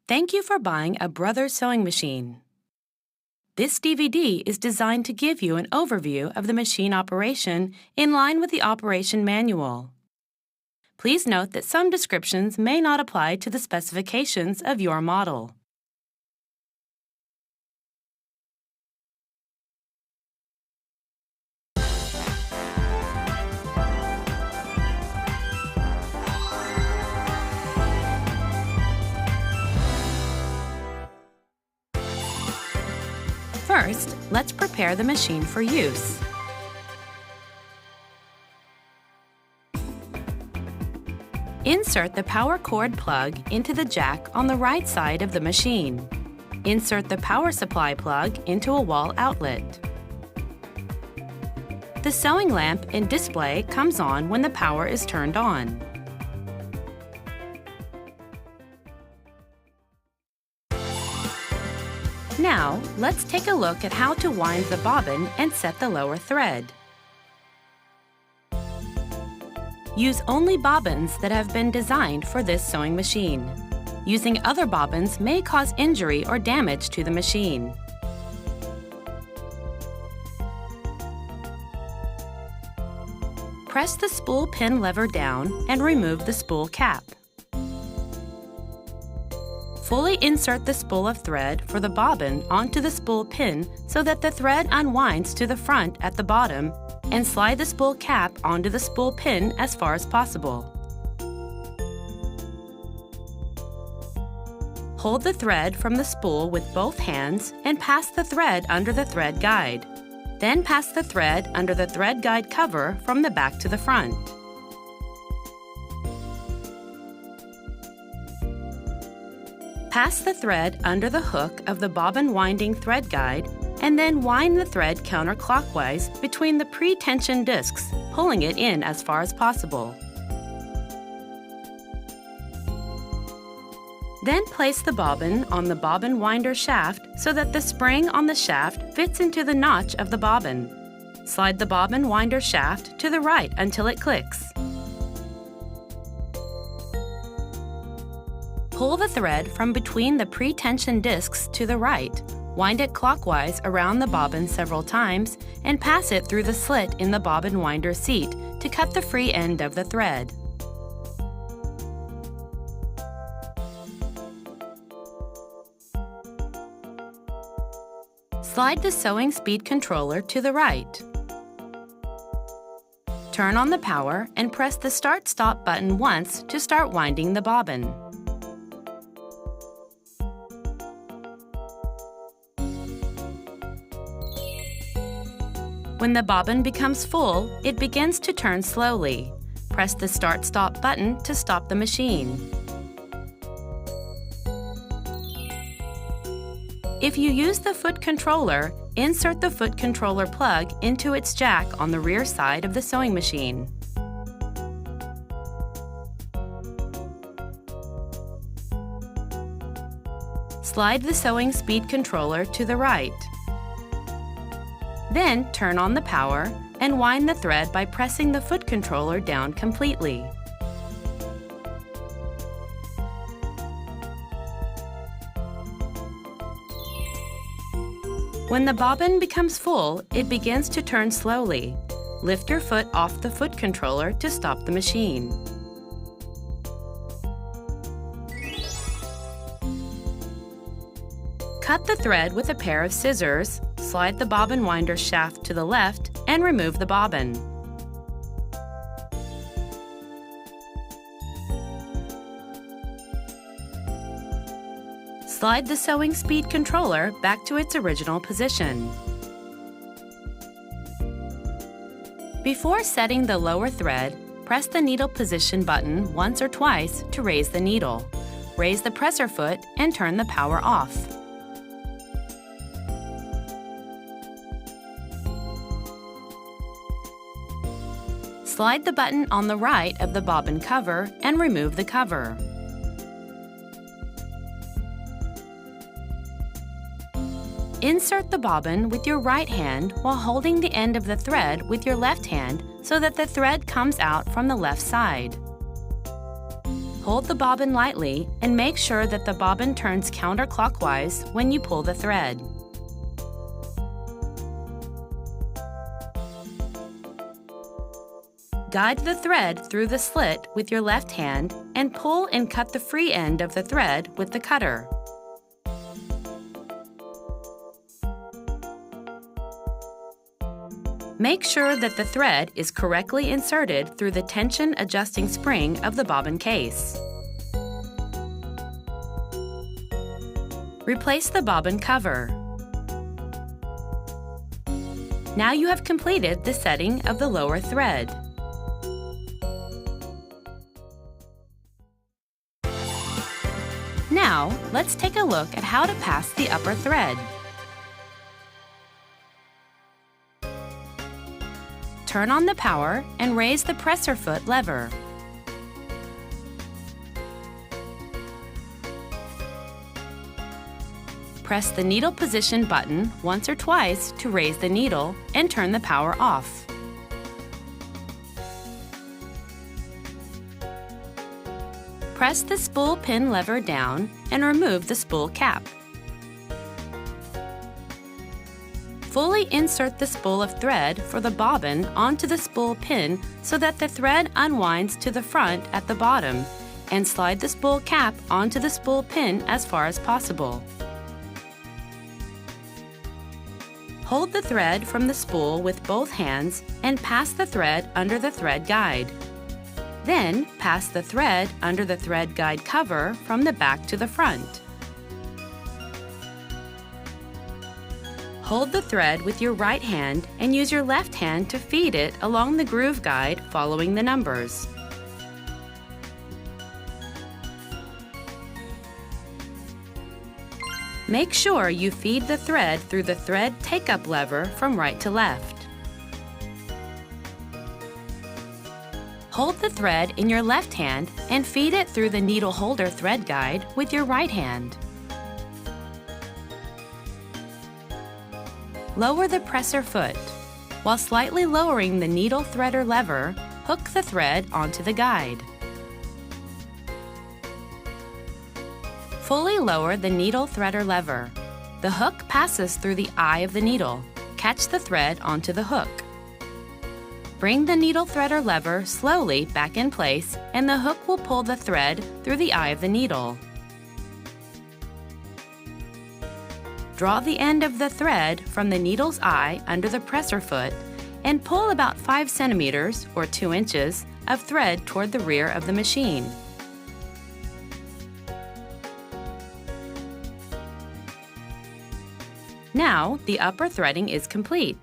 Thank you for buying a Brothers sewing machine. This DVD is designed to give you an overview of the machine operation in line with the operation manual. Please note that some descriptions may not apply to the specifications of your model. First, let's prepare the machine for use. Insert the power cord plug into the jack on the right side of the machine. Insert the power supply plug into a wall outlet. The sewing lamp and display comes on when the power is turned on. Now, let's take a look at how to wind the bobbin and set the lower thread. Use only bobbins that have been designed for this sewing machine. Using other bobbins may cause injury or damage to the machine. Press the spool pin lever down and remove the spool cap. Fully insert the spool of thread for the bobbin onto the spool pin so that the thread unwinds to the front at the bottom, and slide the spool cap onto the spool pin as far as possible. Hold the thread from the spool with both hands and pass the thread under the thread guide. Then pass the thread under the thread guide cover from the back to the front. Pass the thread under the hook of the bobbin winding thread guide and then wind the thread counterclockwise between the pre-tension discs, pulling it in as far as possible. Then place the bobbin on the bobbin winder shaft so that the spring on the shaft fits into the notch of the bobbin. Slide the bobbin winder shaft to the right until it clicks. Pull the thread from between the pre-tension discs to the right, wind it clockwise around the bobbin several times, and pass it through the slit in the bobbin winder seat to cut the free end of the thread. Slide the sewing speed controller to the right. Turn on the power and press the Start-Stop button once to start winding the bobbin. When the bobbin becomes full, it begins to turn slowly. Press the Start-Stop button to stop the machine. If you use the foot controller, insert the foot controller plug into its jack on the rear side of the sewing machine. Slide the sewing speed controller to the right. Then turn on the power and wind the thread by pressing the foot controller down completely. When the bobbin becomes full, it begins to turn slowly. Lift your foot off the foot controller to stop the machine. Cut the thread with a pair of scissors, slide the bobbin winder shaft to the left, and remove the bobbin. Slide the sewing speed controller back to its original position. Before setting the lower thread, press the needle position button once or twice to raise the needle. Raise the presser foot and turn the power off. Slide the button on the right of the bobbin cover and remove the cover. Insert the bobbin with your right hand while holding the end of the thread with your left hand so that the thread comes out from the left side. Hold the bobbin lightly and make sure that the bobbin turns counterclockwise when you pull the thread. Guide the thread through the slit with your left hand and pull and cut the free end of the thread with the cutter. Make sure that the thread is correctly inserted through the tension adjusting spring of the bobbin case. Replace the bobbin cover. Now you have completed the setting of the lower thread. Now, let's take a look at how to pass the upper thread. Turn on the power and raise the presser foot lever. Press the needle position button once or twice to raise the needle and turn the power off. Press the spool pin lever down and remove the spool cap. Fully insert the spool of thread for the bobbin onto the spool pin so that the thread unwinds to the front at the bottom, and slide the spool cap onto the spool pin as far as possible. Hold the thread from the spool with both hands and pass the thread under the thread guide. Then, pass the thread under the thread guide cover from the back to the front. Hold the thread with your right hand and use your left hand to feed it along the groove guide following the numbers. Make sure you feed the thread through the thread take-up lever from right to left. Hold the thread in your left hand and feed it through the needle holder thread guide with your right hand. Lower the presser foot. While slightly lowering the needle threader lever, hook the thread onto the guide. Fully lower the needle threader lever. The hook passes through the eye of the needle. Catch the thread onto the hook. Bring the needle threader lever slowly back in place and the hook will pull the thread through the eye of the needle. Draw the end of the thread from the needle's eye under the presser foot and pull about 5 centimeters or 2 inches of thread toward the rear of the machine. Now, the upper threading is complete.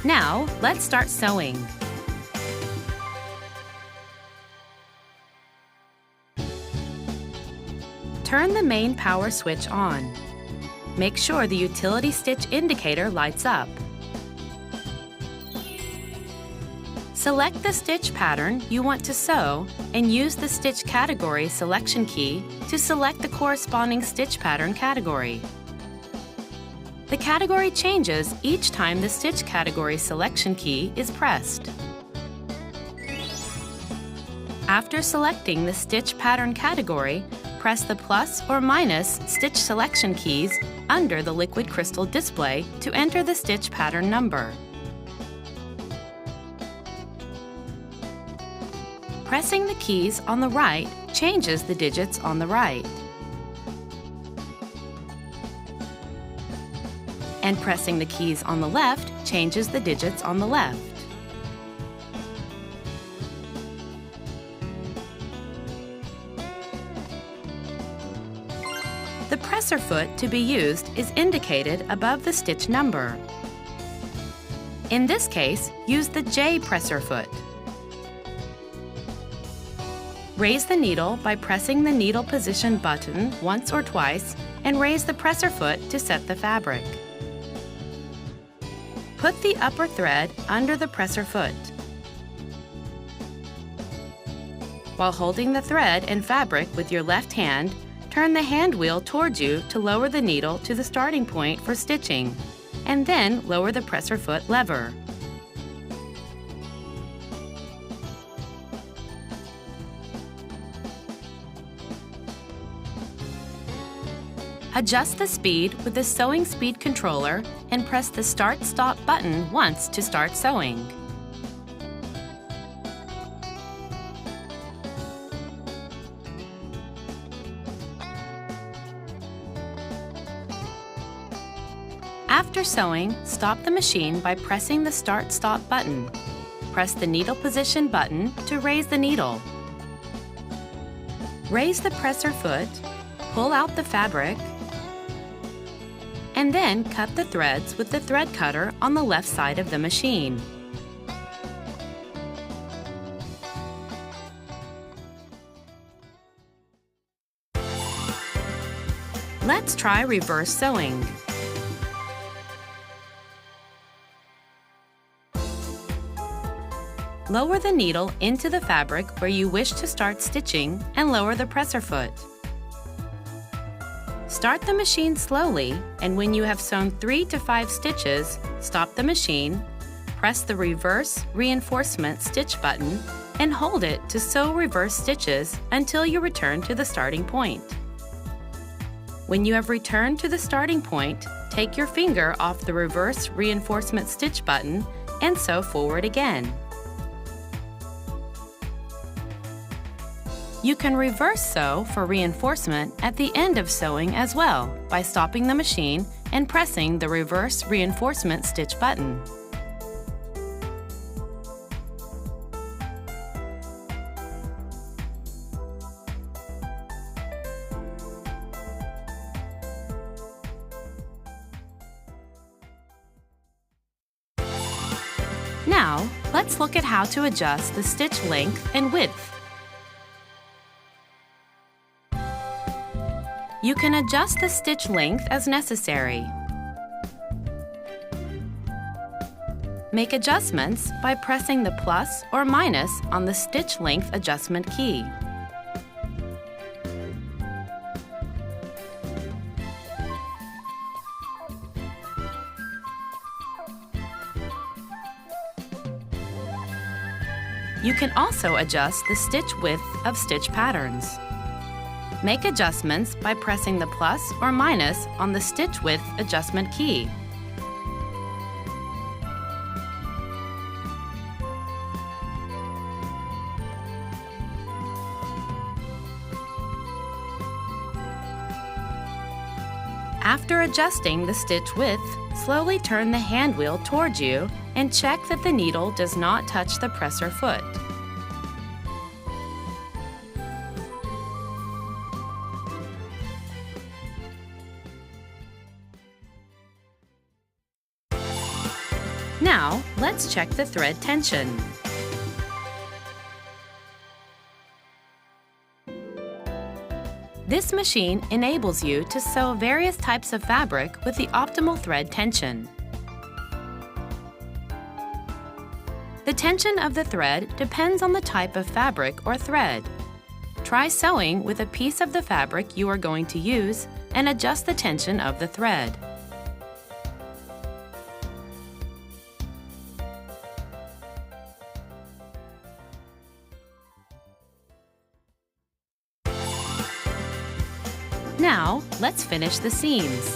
Now, let's start sewing. Turn the main power switch on. Make sure the utility stitch indicator lights up. Select the stitch pattern you want to sew and use the stitch category selection key to select the corresponding stitch pattern category. The category changes each time the stitch category selection key is pressed. After selecting the stitch pattern category, press the plus or minus stitch selection keys under the liquid crystal display to enter the stitch pattern number. Pressing the keys on the right changes the digits on the right. And pressing the keys on the left changes the digits on the left. The presser foot to be used is indicated above the stitch number. In this case, use the J presser foot. Raise the needle by pressing the needle position button once or twice and raise the presser foot to set the fabric. Put the upper thread under the presser foot. While holding the thread and fabric with your left hand, turn the hand wheel towards you to lower the needle to the starting point for stitching, and then lower the presser foot lever. Adjust the speed with the sewing speed controller and press the Start-Stop button once to start sewing. After sewing, stop the machine by pressing the Start-Stop button. Press the Needle Position button to raise the needle. Raise the presser foot, pull out the fabric, and then cut the threads with the thread cutter on the left side of the machine. Let's try reverse sewing. Lower the needle into the fabric where you wish to start stitching and lower the presser foot. Start the machine slowly, and when you have sewn 3 to 5 stitches, stop the machine, press the Reverse Reinforcement Stitch button, and hold it to sew reverse stitches until you return to the starting point. When you have returned to the starting point, take your finger off the Reverse Reinforcement Stitch button and sew forward again. You can reverse sew for reinforcement at the end of sewing as well by stopping the machine and pressing the Reverse Reinforcement Stitch button. Now, let's look at how to adjust the stitch length and width. You can adjust the stitch length as necessary. Make adjustments by pressing the plus or minus on the stitch length adjustment key. You can also adjust the stitch width of stitch patterns. Make adjustments by pressing the plus or minus on the stitch width adjustment key. After adjusting the stitch width, slowly turn the hand wheel towards you and check that the needle does not touch the presser foot. Now, let's check the thread tension. This machine enables you to sew various types of fabric with the optimal thread tension. The tension of the thread depends on the type of fabric or thread. Try sewing with a piece of the fabric you are going to use and adjust the tension of the thread. Now, let's finish the seams.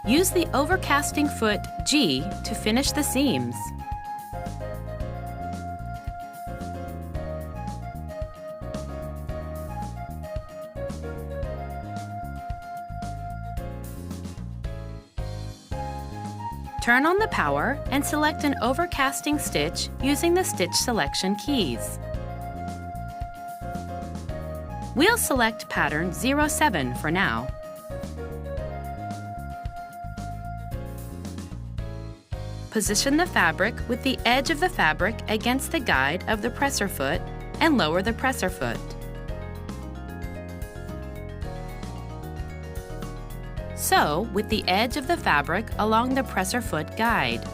Use the overcasting foot G to finish the seams. Turn on the power and select an overcasting stitch using the stitch selection keys. We'll select pattern 07 for now. Position the fabric with the edge of the fabric against the guide of the presser foot and lower the presser foot. Sew with the edge of the fabric along the presser foot guide.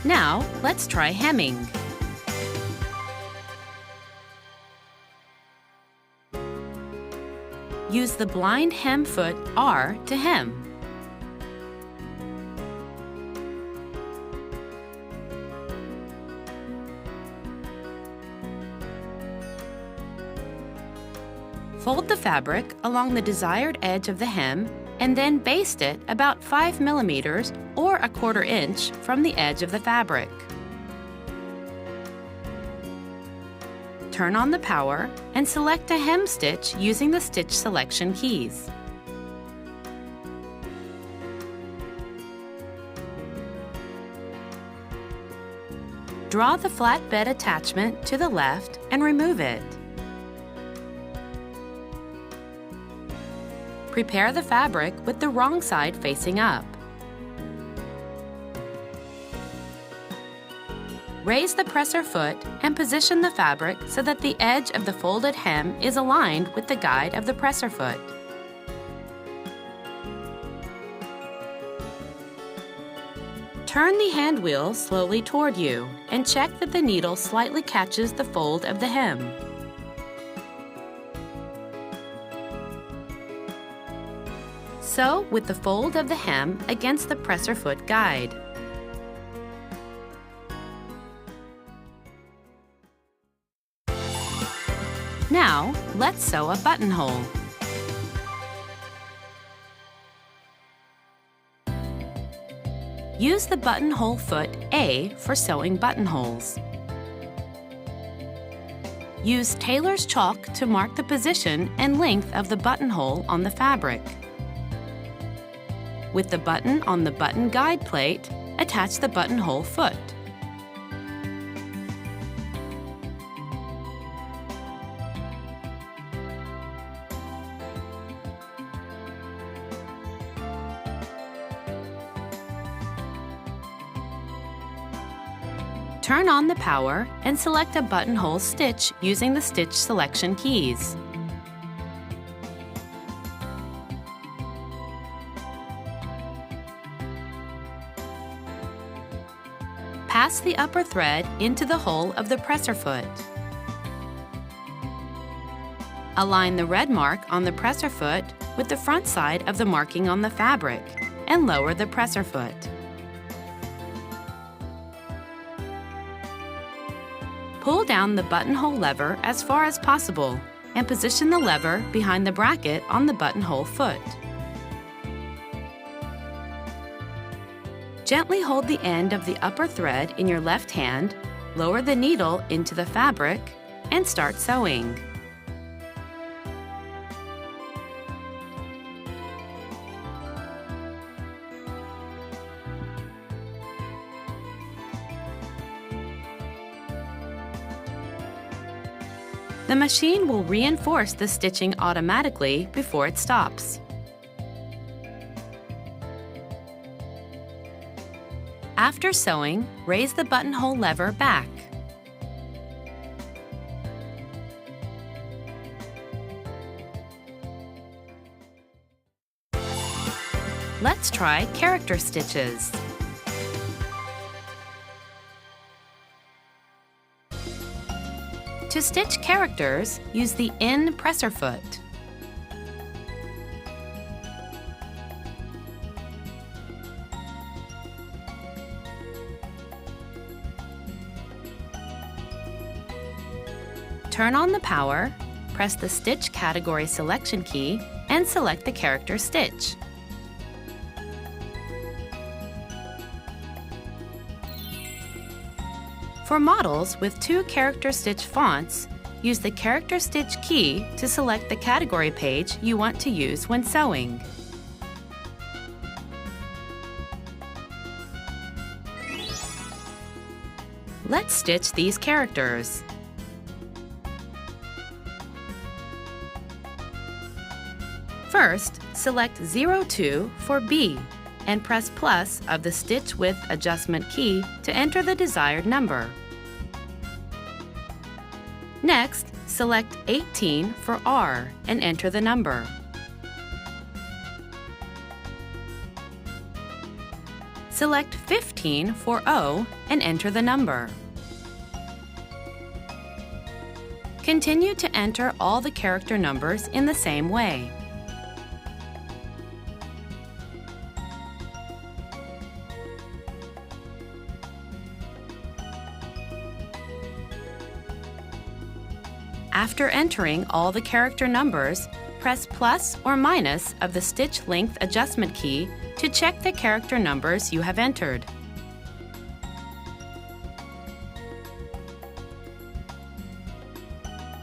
Now, let's try hemming. Use the blind hem foot R to hem. Fold the fabric along the desired edge of the hem and then baste it about 5 millimeters or 1/4 inch from the edge of the fabric. Turn on the power and select a hem stitch using the stitch selection keys. Draw the flatbed attachment to the left and remove it. Prepare the fabric with the wrong side facing up. Raise the presser foot and position the fabric so that the edge of the folded hem is aligned with the guide of the presser foot. Turn the hand wheel slowly toward you and check that the needle slightly catches the fold of the hem. Sew with the fold of the hem against the presser foot guide. Now, let's sew a buttonhole. Use the buttonhole foot A for sewing buttonholes. Use tailor's chalk to mark the position and length of the buttonhole on the fabric. With the button on the button guide plate, attach the buttonhole foot. Turn on the power and select a buttonhole stitch using the stitch selection keys. Pass the upper thread into the hole of the presser foot. Align the red mark on the presser foot with the front side of the marking on the fabric and lower the presser foot. Pull down the buttonhole lever as far as possible and position the lever behind the bracket on the buttonhole foot. Gently hold the end of the upper thread in your left hand, lower the needle into the fabric, and start sewing. The machine will reinforce the stitching automatically before it stops. After sewing, raise the buttonhole lever back. Let's try character stitches. To stitch characters, use the in presser foot. Turn on the power, press the Stitch Category Selection key, and select the character stitch. For models with 2 character stitch fonts, use the character stitch key to select the category page you want to use when sewing. Let's stitch these characters. First, select 02 for B and press plus of the Stitch Width Adjustment key to enter the desired number. Next, select 18 for R and enter the number. Select 15 for O and enter the number. Continue to enter all the character numbers in the same way. After entering all the character numbers, press plus or minus of the stitch length adjustment key to check the character numbers you have entered.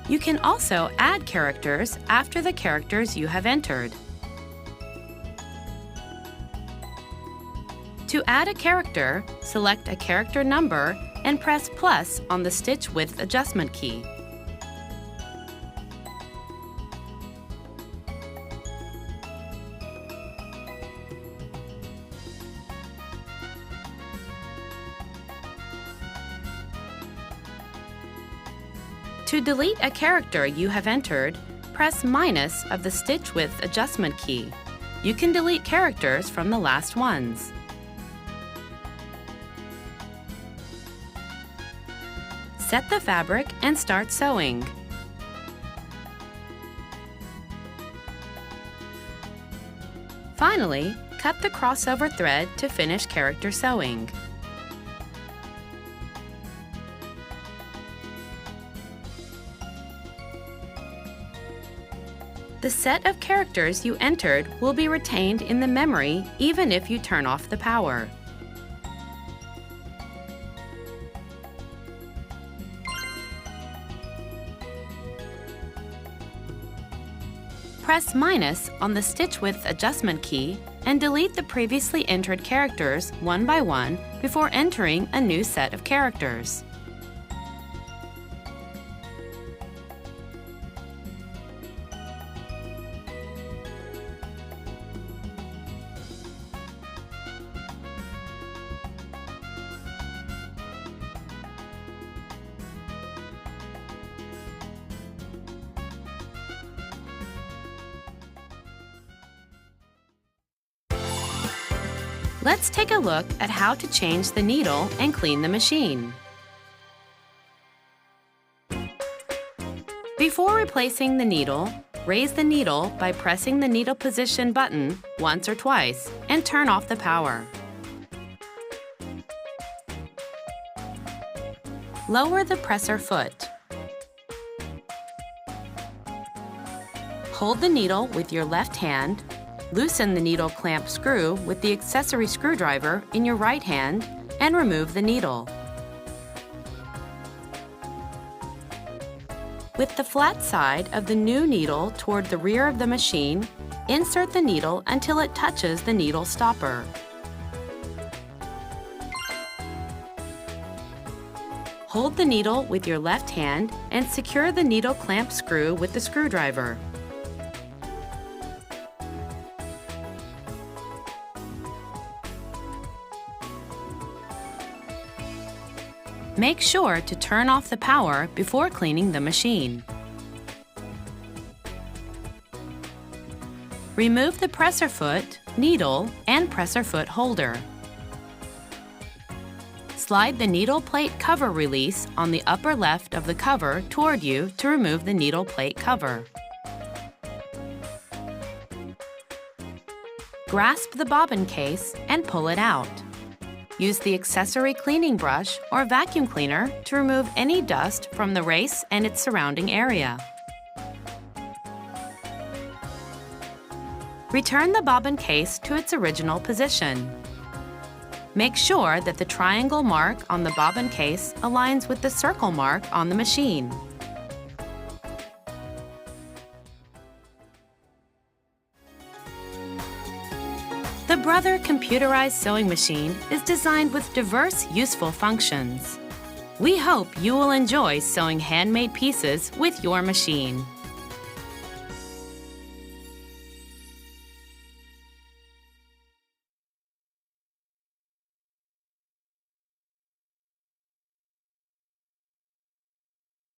You can also add characters after the characters you have entered. To add a character, select a character number and press plus on the stitch width adjustment key. To delete a character you have entered, press minus of the stitch width adjustment key. You can delete characters from the last ones. Set the fabric and start sewing. Finally, cut the crossover thread to finish character sewing. The set of characters you entered will be retained in the memory even if you turn off the power. Press minus on the stitch width adjustment key and delete the previously entered characters one by one before entering a new set of characters. Let's take a look at how to change the needle and clean the machine. Before replacing the needle, raise the needle by pressing the needle position button once or twice and turn off the power. Lower the presser foot. Hold the needle with your left hand. Loosen the needle clamp screw with the accessory screwdriver in your right hand and remove the needle. With the flat side of the new needle toward the rear of the machine, insert the needle until it touches the needle stopper. Hold the needle with your left hand and secure the needle clamp screw with the screwdriver. Make sure to turn off the power before cleaning the machine. Remove the presser foot, needle, and presser foot holder. Slide the needle plate cover release on the upper left of the cover toward you to remove the needle plate cover. Grasp the bobbin case and pull it out. Use the accessory cleaning brush or vacuum cleaner to remove any dust from the race and its surrounding area. Return the bobbin case to its original position. Make sure that the triangle mark on the bobbin case aligns with the circle mark on the machine. The Brother computerized sewing machine is designed with diverse, useful functions. We hope you will enjoy sewing handmade pieces with your machine.